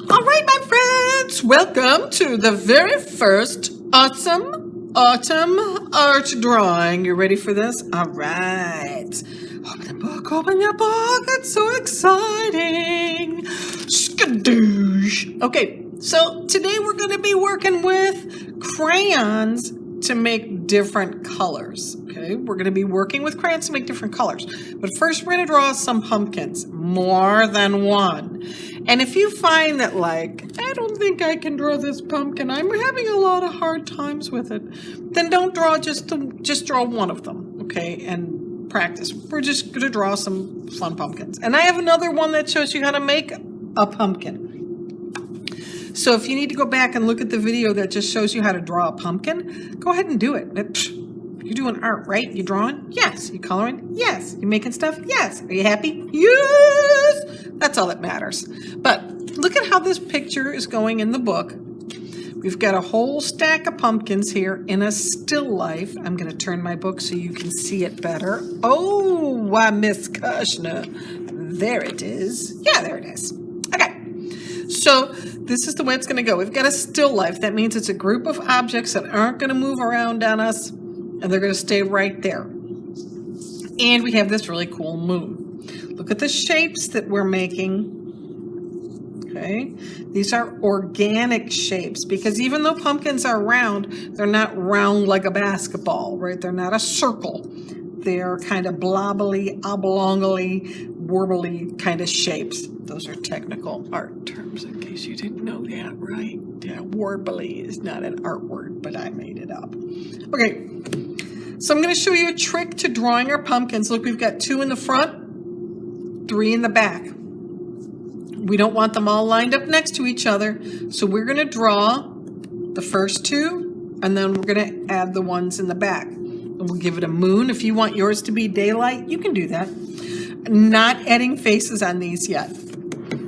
All right, my friends, welcome to the very first autumn art drawing. You ready for this? All right. Open your book. It's so exciting. Skadoosh. Okay, so today we're going to be working with crayons to make different colors. Okay, we're going to be working with crayons to make different colors. But first we're going to draw some pumpkins, more than one. And if you find that, like, I don't think I can draw this pumpkin, I'm having a lot of hard times with it, then don't draw, just draw one of them, okay, and practice. We're just going to draw some fun pumpkins. And I have another one that shows you how to make a pumpkin. So if you need to go back and look at the video that just shows you how to draw a pumpkin, go ahead and do it. You're doing art, right? You drawing? Yes. You coloring? Yes. You making stuff? Yes. Are you happy? Yes. That's all that matters. But look at how this picture is going in the book. We've got a whole stack of pumpkins here in a still life. I'm going to turn my book so you can see it better. Oh, why, Miss Kushner. There it is. Yeah, there it is. Okay. So this is the way it's going to go. We've got a still life. That means it's a group of objects that aren't going to move around on us, and they're going to stay right there. And we have this really cool moon. Look at the shapes that we're making. Okay, these are organic shapes, because even though pumpkins are round, they're not round like a basketball, right? They're not a circle. They're kind of blobbly, oblongly, warbly kind of shapes. Those are technical art terms, in case you didn't know that, right? Yeah, warbly is not an art word, but I made it up. Okay, so I'm going to show you a trick to drawing our pumpkins. Look, we've got 2 in the front, 3 in the back. We don't want them all lined up next to each other, so we're going to draw the first 2, and then we're going to add the ones in the back. And we'll give it a moon. If you want yours to be daylight, you can do that. Not adding faces on these yet.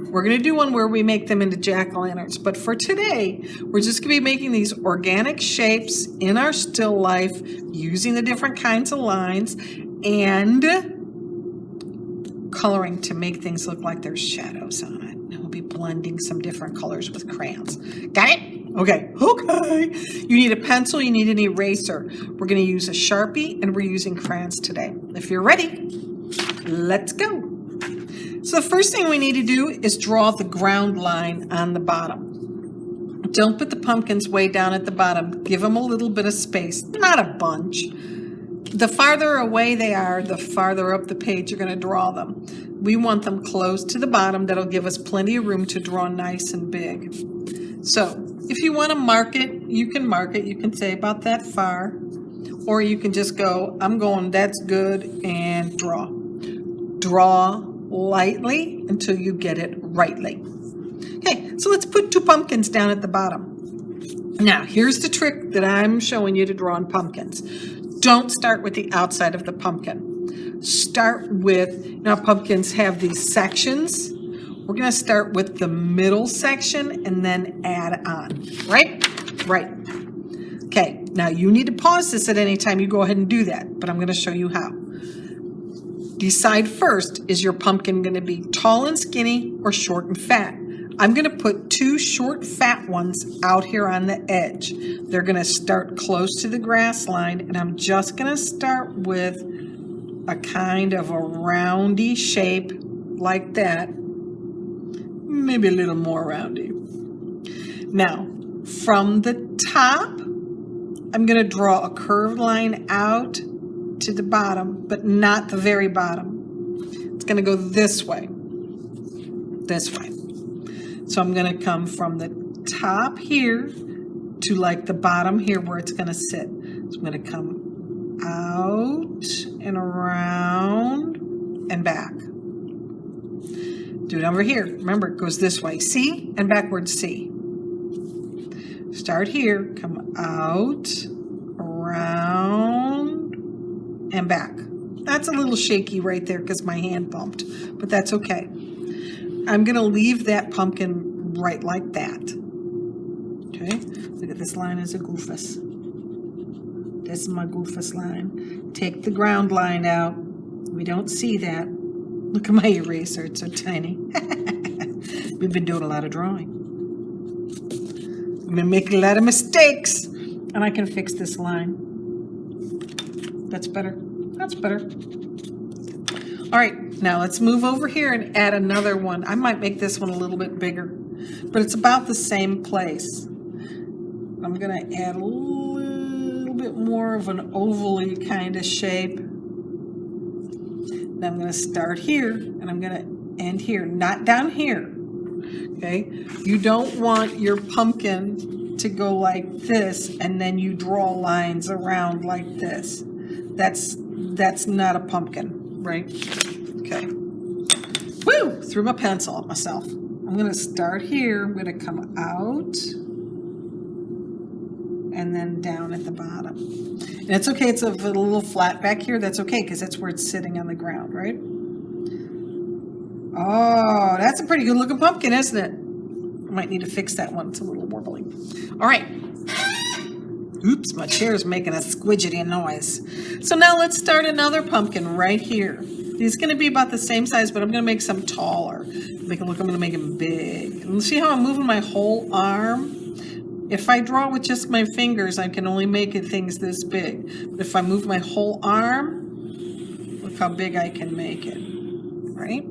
We're going to do one where we make them into jack-o'-lanterns. But for today, we're just going to be making these organic shapes in our still life using the different kinds of lines and coloring to make things look like there's shadows on it. And we'll be blending some different colors with crayons. Got it? Okay. Okay. You need a pencil. You need an eraser. We're going to use a Sharpie, and we're using crayons today. If you're ready, let's go. So the first thing we need to do is draw the ground line on the bottom. Don't put the pumpkins way down at the bottom. Give them a little bit of space, not a bunch. The farther away they are, the farther up the page you're going to draw them. We want them close to the bottom. That'll give us plenty of room to draw nice and big. So if you want to mark it, you can mark it. You can say about that far. Or you can just go, I'm going, that's good, and draw. Draw lightly until you get it rightly. Okay, so let's put 2 pumpkins down at the bottom. Now, here's the trick that I'm showing you to draw on pumpkins. Don't start with the outside of the pumpkin. Start with, now pumpkins have these sections. We're going to start with the middle section and then add on, right? Right. Okay, now you need to pause this at any time. You go ahead and do that, but I'm going to show you how. Decide first, is your pumpkin going to be tall and skinny or short and fat? I'm going to put 2 short, fat ones out here on the edge. They're going to start close to the grass line, and I'm just going to start with a kind of a roundy shape like that. Maybe a little more roundy. Now, from the top, I'm going to draw a curved line out to the bottom, but not the very bottom. It's going to go this way. This way. So I'm going to come from the top here to like the bottom here where it's going to sit. So I'm going to come out and around and back. Do it over here. Remember, it goes this way. C and backwards C. Start here, come out, around, and back. That's a little shaky right there because my hand bumped, but that's okay. I'm going to leave that pumpkin right like that. Okay, look at this line as a goofus. This is my goofus line. Take the ground line out. We don't see that. Look at my eraser, it's so tiny. We've been doing a lot of drawing. I'm gonna make a lot of mistakes, and I can fix this line. That's better. That's better. All right, now let's move over here and add another one. I might make this one a little bit bigger, but it's about the same place. I'm gonna add a little bit more of an oval-y kind of shape. Then I'm gonna start here, and I'm gonna end here, not down here. Okay, you don't want your pumpkin to go like this, and then you draw lines around like this. That's not a pumpkin, right? Okay. Woo! Threw my pencil at myself. I'm gonna start here. I'm gonna come out and then down at the bottom. And it's okay, it's a little flat back here. That's okay, because that's where it's sitting on the ground, right? Oh, that's a pretty good looking pumpkin, isn't it? I might need to fix that one. It's a little wobbly. All right. Oops, my chair's making a squidgety noise. So now let's start another pumpkin right here. He's going to be about the same size, but I'm going to make some taller. Make it look, I'm going to make him big. And see how I'm moving my whole arm? If I draw with just my fingers, I can only make it things this big. But if I move my whole arm, look how big I can make it, right?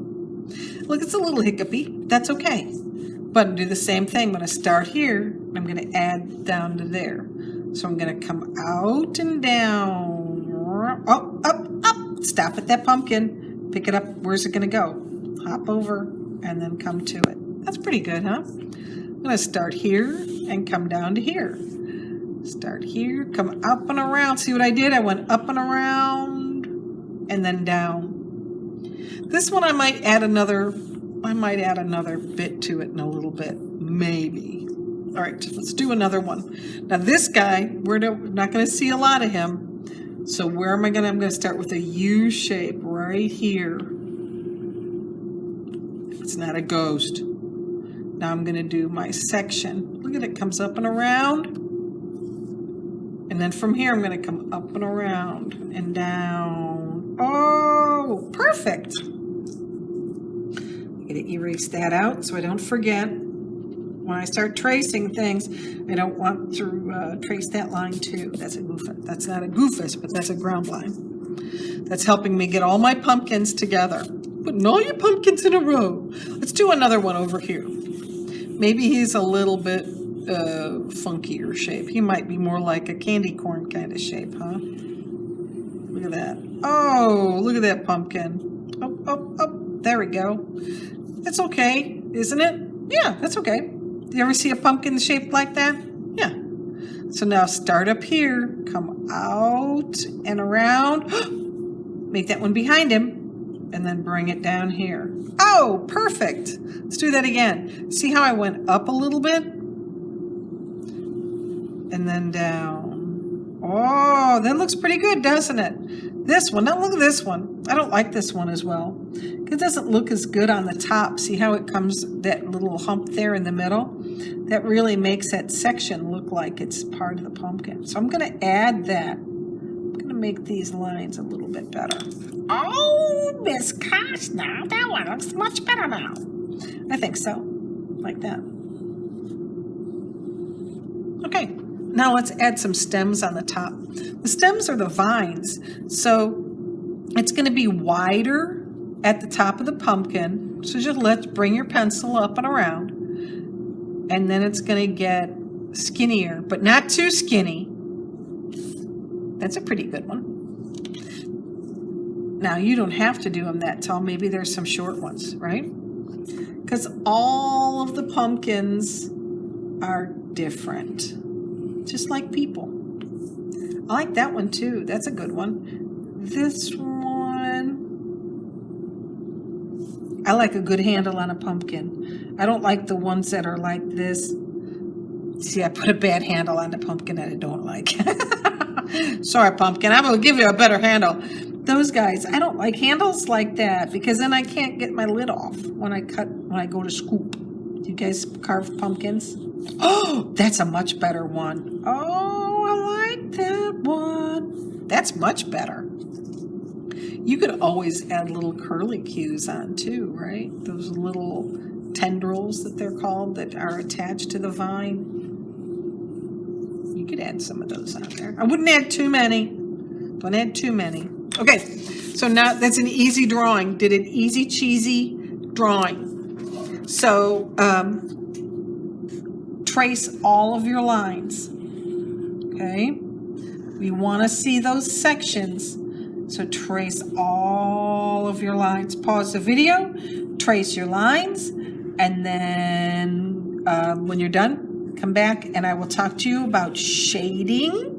Look, it's a little hiccupy. That's okay. But do the same thing. I'm going to start here. I'm going to add down to there. So I'm going to come out and down. Oh, up, up. Stop at that pumpkin. Pick it up. Where's it going to go? Hop over and then come to it. That's pretty good, huh? I'm going to start here and come down to here. Start here, come up and around. See what I did? I went up and around and then down. This one I might add another bit to it in a little bit, maybe. All right, let's do another one. Now this guy, we're not going to see a lot of him. So where am I going to? I'm going to start with a U shape right here. It's not a ghost. Now I'm going to do my section. Look at it, comes up and around. And then from here, I'm going to come up and around and down. Oh, perfect. I'm going to erase that out so I don't forget. When I start tracing things, I don't want to trace that line too. That's a goofus. That's not a goofus, but that's a ground line. That's helping me get all my pumpkins together. Putting all your pumpkins in a row. Let's do another one over here. Maybe he's a little bit funkier shape. He might be more like a candy corn kind of shape, huh? Look at that. Oh, look at that pumpkin. Oh, oh, oh, there we go. That's okay, isn't it? Yeah, that's okay. You ever see a pumpkin shaped like that? Yeah. So now start up here, come out and around. Make that one behind him, and then bring it down here. Oh, perfect. Let's do that again. See how I went up a little bit? And then down. Oh, that looks pretty good, doesn't it? This one, now look at this one. I don't like this one as well. It doesn't look as good on the top. See how it comes, that little hump there in the middle? That really makes that section look like it's part of the pumpkin. So I'm going to add that. I'm going to make these lines a little bit better. Oh, Miss Kosh, now that one looks much better now. I think so. Like that. Okay, now let's add some stems on the top. The stems are the vines, so it's going to be wider at the top of the pumpkin. So just bring your pencil up and around, and then it's going to get skinnier, but not too skinny. That's a pretty good one. Now, you don't have to do them that tall. Maybe there's some short ones, right? Because all of the pumpkins are different, just like people. I like that one too. That's a good one. This one, I like a good handle on a pumpkin. I don't like the ones that are like this. See, I put a bad handle on the pumpkin that I don't like. Sorry, pumpkin. I'm going to give you a better handle. Those guys, I don't like handles like that because then I can't get my lid off when I go to scoop. Do you guys carve pumpkins? Oh, that's a much better one. Oh, I like that one. That's much better. You could always add little curly cues on too, right? Those little tendrils that they're called that are attached to the vine. You could add some of those on there. I wouldn't add too many. Don't add too many. Okay, so now that's an easy drawing. Did an easy, cheesy drawing. So trace all of your lines. Okay, we want to see those sections. So trace all of your lines. Pause the video, trace your lines, and then when you're done, come back and I will talk to you about shading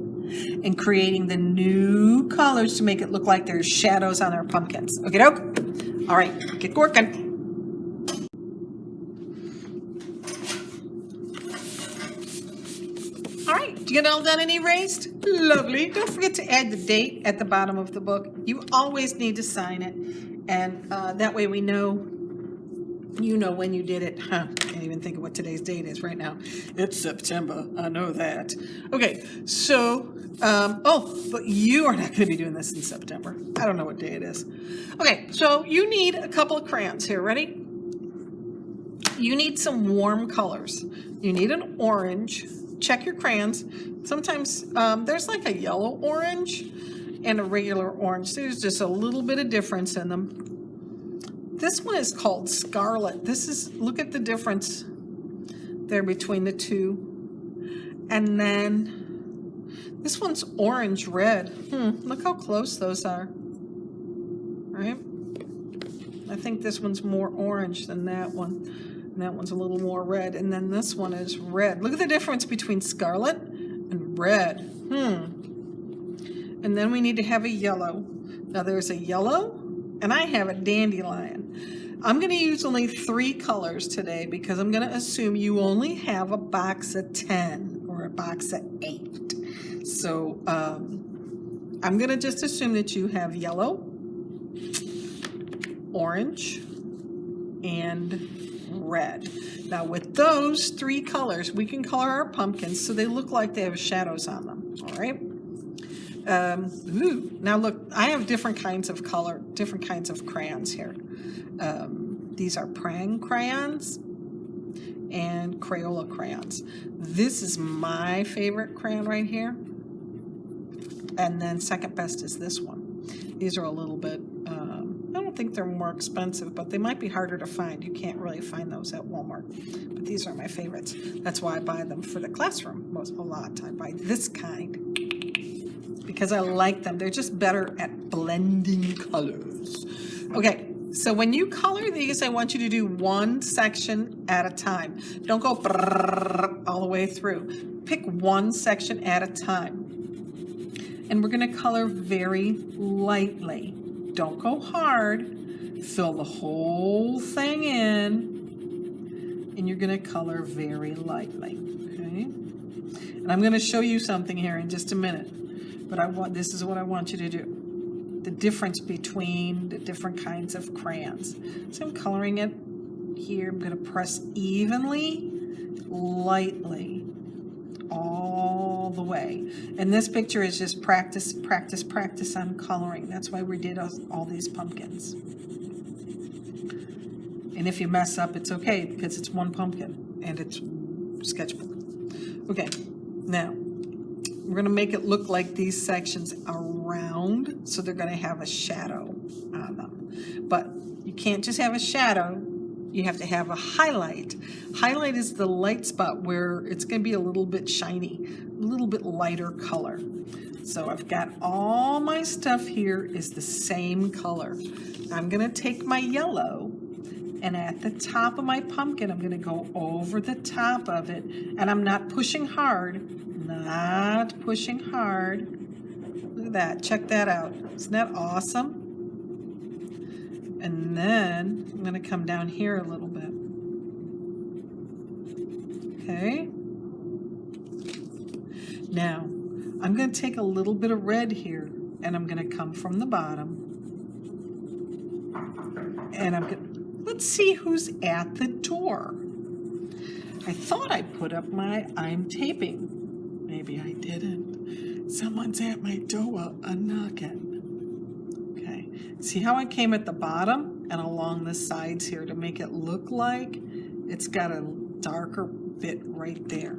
and creating the new colors to make it look like there's shadows on our pumpkins. Okay, doke? All right, get working. All right, did you get all done and erased? Lovely. Don't forget to add the date at the bottom of the book. You always need to sign it, and that way we know, you know when you did it. Can't even think of what today's date is right now. It's September, I know that. Okay, so, but you are not gonna be doing this in September. I don't know what day it is. Okay, so you need a couple of crayons here, ready? You need some warm colors. You need an orange. Check your crayons. Sometimes there's like a yellow orange and a regular orange. There's just a little bit of difference in them. This one is called Scarlet. This is, look at the difference there between the two. And then this one's orange red. Look how close those are. Right? I think this one's more orange than that one. And that one's a little more red. And then this one is red. Look at the difference between scarlet and red. And then we need to have a yellow. Now there's a yellow, and I have a dandelion. I'm going to use only 3 colors today because I'm going to assume you only have a box of 10 or a box of 8. So I'm going to just assume that you have yellow, orange, and red. Now with those 3 colors, we can color our pumpkins so they look like they have shadows on them. All right. Now look, I have different kinds of color, different kinds of crayons here. These are Prang crayons and Crayola crayons. This is my favorite crayon right here. And then second best is this one. These are a little bit, I don't think they're more expensive, but they might be harder to find. You can't really find those at Walmart. But these are my favorites. That's why I buy them for the classroom a lot. I buy this kind because I like them. They're just better at blending colors. Okay, so when you color these, I want you to do one section at a time. Don't go all the way through. Pick one section at a time. And we're going to color very lightly. Don't go hard. Fill the whole thing in. And you're going to color very lightly. Okay? And I'm going to show you something here in just a minute. But this is what I want you to do. The difference between the different kinds of crayons. So I'm coloring it here. I'm going to press evenly, lightly, all the way. And this picture is just practice on coloring. That's why we did all these pumpkins. And if you mess up, it's okay because it's one pumpkin and it's sketchbook. Okay, now we're going to make it look like these sections are round, so they're going to have a shadow on them. But you can't just have a shadow. You have to have a highlight. Highlight is the light spot where it's going to be a little bit shiny, a little bit lighter color. So I've got all my stuff here is the same color. I'm going to take my yellow, and at the top of my pumpkin, I'm going to go over the top of it, and I'm not pushing hard, not pushing hard. Look at that. Check that out. Isn't that awesome? And then I'm going to come down here a little bit. Okay. Now, I'm going to take a little bit of red here, and I'm going to come from the bottom. And let's see who's at the door. I thought I put up my I'm taping. Maybe I didn't. Someone's at my door a-knocking. See how I came at the bottom and along the sides here to make it look like It's got a darker bit right there.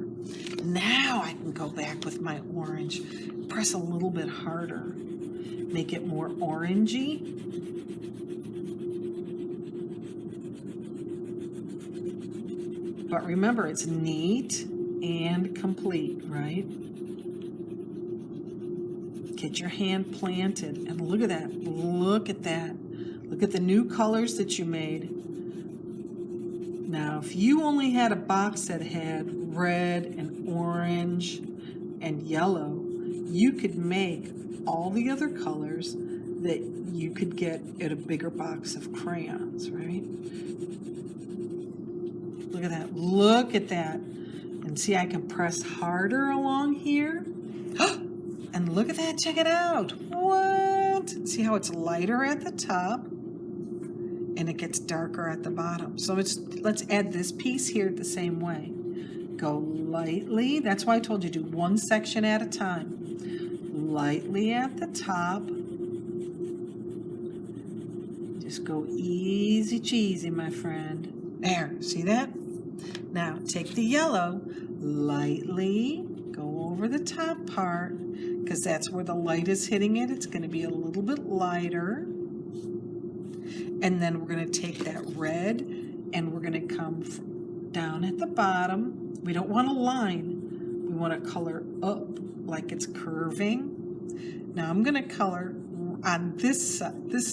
Now I can go back with my orange. Press a little bit harder. Make it more orangey. But remember, it's neat and complete, right? Get your hand planted and look at that. Look at that. Look at the new colors that you made. Now, if you only had a box that had red and orange and yellow, you could make all the other colors that you could get at a bigger box of crayons, right? Look at that. Look at that. And see, I can press harder along here. And look at that. Check it out. What? See how it's lighter at the top and it gets darker at the bottom. So let's add this piece here the same way. Go lightly. That's why I told you do one section at a time. Lightly at the top. Just go easy cheesy, my friend. There, see that? Now take the yellow, lightly go over the top part, because that's where the light is hitting it. It's going to be a little bit lighter. And then we're going to take that red and we're going to come down at the bottom. We don't want a line. We want to color up like it's curving. Now I'm going to color on this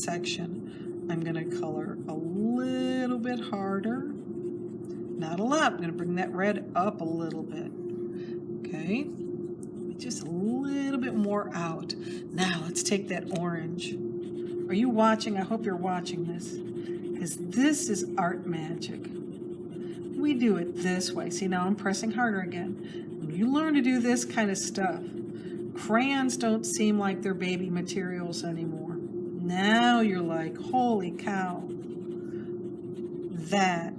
section. I'm going to color a little bit harder. Not a lot. I'm going to bring that red up a little bit. Okay. Just a little bit more out. Now let's take that orange. Are you watching? I hope you're watching this, because this is art magic. We do it this way. See, now I'm pressing harder again. When you learn to do this kind of stuff, crayons don't seem like they're baby materials anymore. Now you're like, holy cow, that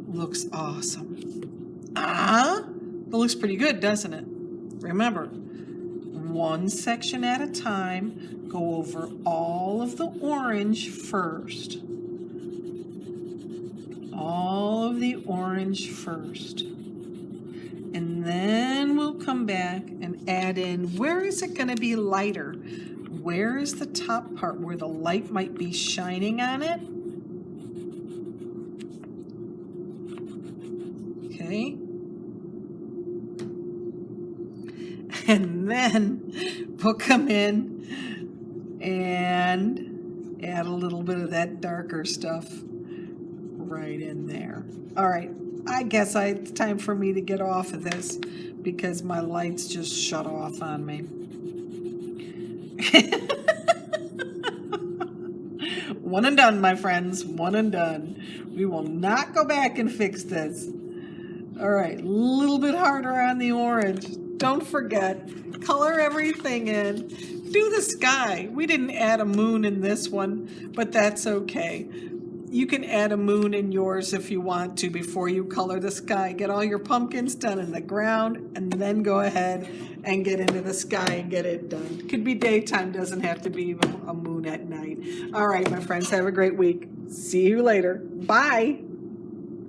looks awesome. That looks pretty good, doesn't it? Remember, one section at a time. Go over all of the orange first. All of the orange first. And then we'll come back and add in, where is it going to be lighter? Where is the top part where the light might be shining on it? Okay. And then we'll come in and add a little bit of that darker stuff right in there. All right, I guess it's time for me to get off of this because my lights just shut off on me. One and done, my friends, one and done. We will not go back and fix this. All right, a little bit harder on the orange. Don't forget, color everything in. Do the sky. We didn't add a moon in this one, but that's okay. You can add a moon in yours if you want to before you color the sky. Get all your pumpkins done in the ground and then go ahead and get into the sky and get it done. It could be daytime, doesn't have to be a moon at night. All right, my friends, have a great week. See you later. Bye.